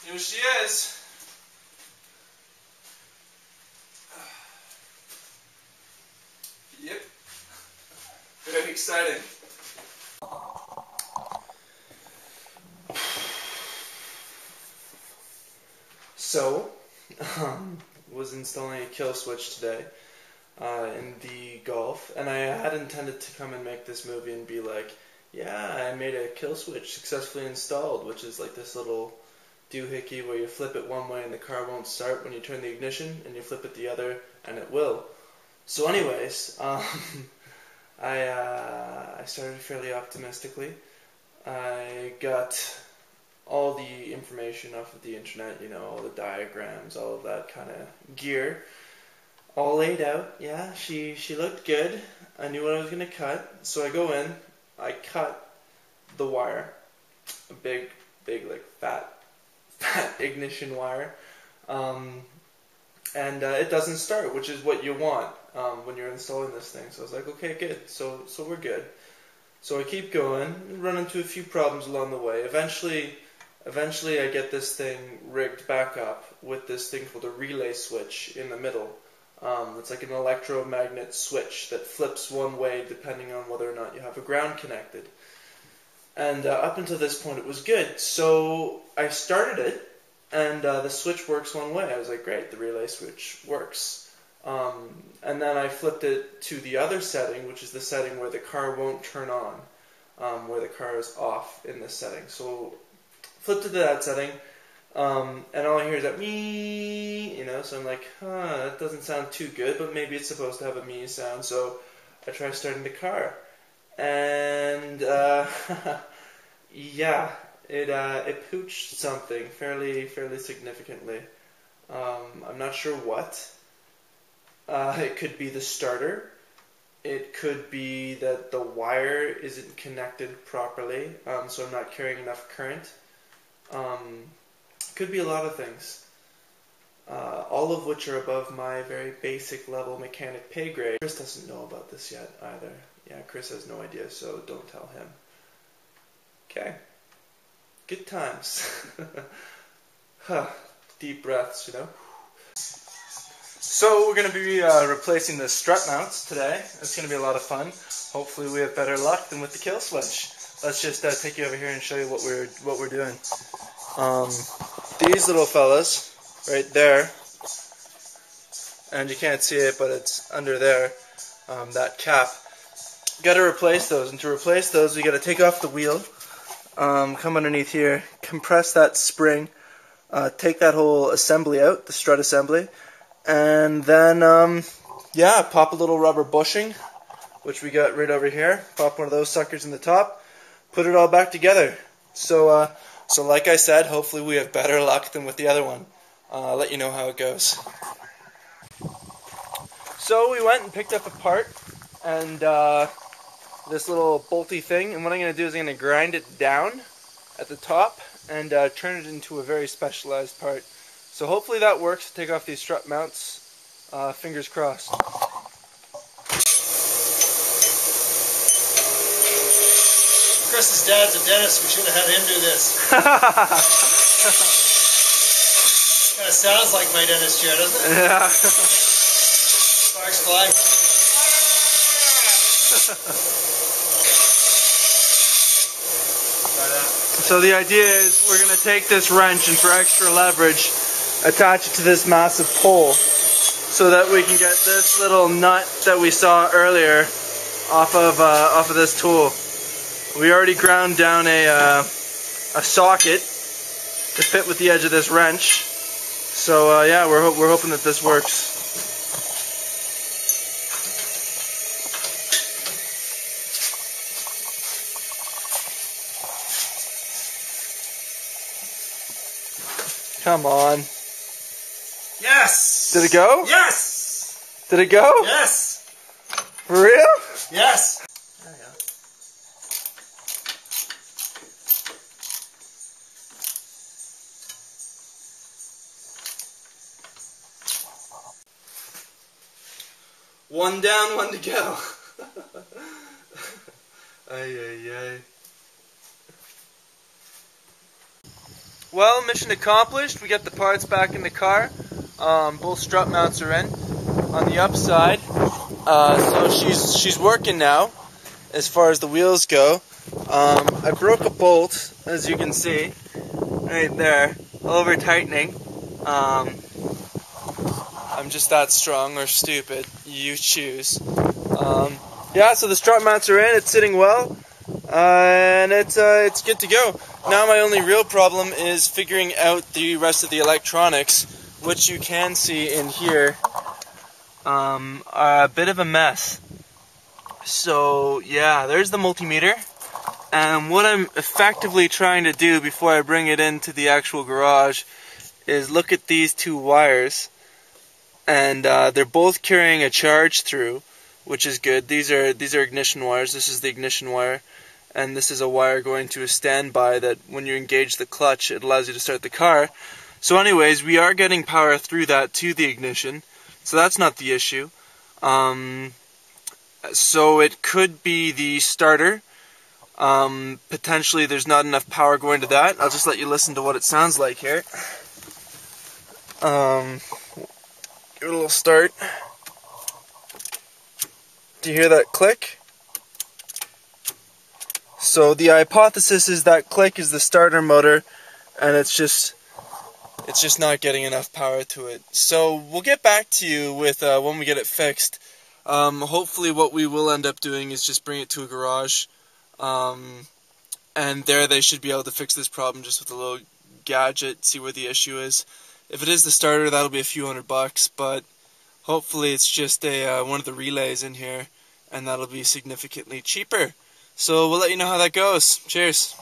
Here she is. Yep. Very exciting. So, was installing a kill switch today in the Golf, and I had intended to come and make this movie and be like, yeah, I made a kill switch successfully installed, which is like this little doohickey where you flip it one way and the car won't start when you turn the ignition, and you flip it the other and it will. So anyways, I started fairly optimistically. I got all the information off of the internet, you know, all the diagrams, all of that kind of gear, all laid out. Yeah, she looked good. I knew what I was going to cut, so I go in, I cut the wire, a big, like, fat ignition wire, and it doesn't start, which is what you want when you're installing this thing. So I was like, okay, good, so we're good. So I keep going, run into a few problems along the way. Eventually I get this thing rigged back up with this thing called a relay switch in the middle. It's like an electromagnet switch that flips one way depending on whether or not you have a ground connected. And up until this point it was good. So I started it, and the switch works one way. I was like, great, the relay switch works. And then I flipped it to the other setting, which is the setting where the car won't turn on, where the car is off in this setting. So flipped it to that setting, and all I hear is that me, you know, so I'm like, that doesn't sound too good, but maybe it's supposed to have a me sound, so I try starting the car, and, yeah, it pooched something fairly significantly. I'm not sure what. It could be the starter. It could be that the wire isn't connected properly, so I'm not carrying enough current. Could be a lot of things, all of which are above my very basic level mechanic pay grade. Chris doesn't know about this yet either. Yeah, Chris has no idea, so don't tell him. Okay. Good times. Huh. Deep breaths, you know. So we're going to be replacing the strut mounts today. It's going to be a lot of fun. Hopefully we have better luck than with the kill switch. Let's just take you over here and show you what we're doing. These little fellas right there, and you can't see it, but it's under there. That cap. Got to replace those, and to replace those, we got to take off the wheel. Come underneath here, compress that spring, take that whole assembly out, the strut assembly. And then, yeah, pop a little rubber bushing, which we got right over here. Pop one of those suckers in the top. Put it all back together. So like I said, hopefully we have better luck than with the other one. I'll let you know how it goes. So we went and picked up a part, and this little bolty thing. And what I'm going to do is I'm going to grind it down at the top and turn it into a very specialized part. So hopefully that works to take off these strut mounts. Fingers crossed. Chris's dad's a dentist. We should have had him do this. Kind of sounds like my dentist chair, doesn't it? Yeah. Sparks fly. So the idea is we're going to take this wrench and for extra leverage attach it to this massive pole so that we can get this little nut that we saw earlier off of this tool. We already ground down a socket to fit with the edge of this wrench. So yeah, we're hoping that this works. Come on. Yes! Did it go? Yes! Did it go? Yes! For real? Yes! There you go. One down, one to go. Ay, ay, ay. Well, mission accomplished. We got the parts back in the car. Both strut mounts are in on the upside. So she's working now as far as the wheels go. I broke a bolt, as you can see, right there, over tightening. I'm just that strong or stupid. You choose. Yeah, so the strut mounts are in. It's sitting well, and it's good to go. Now my only real problem is figuring out the rest of the electronics, which you can see in here. A bit of a mess. So yeah, there's the multimeter. And what I'm effectively trying to do before I bring it into the actual garage is look at these two wires. And they're both carrying a charge through, which is good. These are ignition wires. This is the ignition wire, and this is a wire going to a standby that when you engage the clutch, it allows you to start the car. So anyways, we are getting power through that to the ignition, so that's not the issue. So it could be the starter. Potentially there's not enough power going to that. I'll just let you listen to what it sounds like here. Give it a little start. Do you hear that click? So the hypothesis is that click is the starter motor, and it's just not getting enough power to it. So we'll get back to you with when we get it fixed. Hopefully what we will end up doing is just bring it to a garage, and there they should be able to fix this problem just with a little gadget, see where the issue is. If it is the starter, that'll be a few $100, but hopefully it's just one of the relays in here, and that'll be significantly cheaper. So we'll let you know how that goes. Cheers.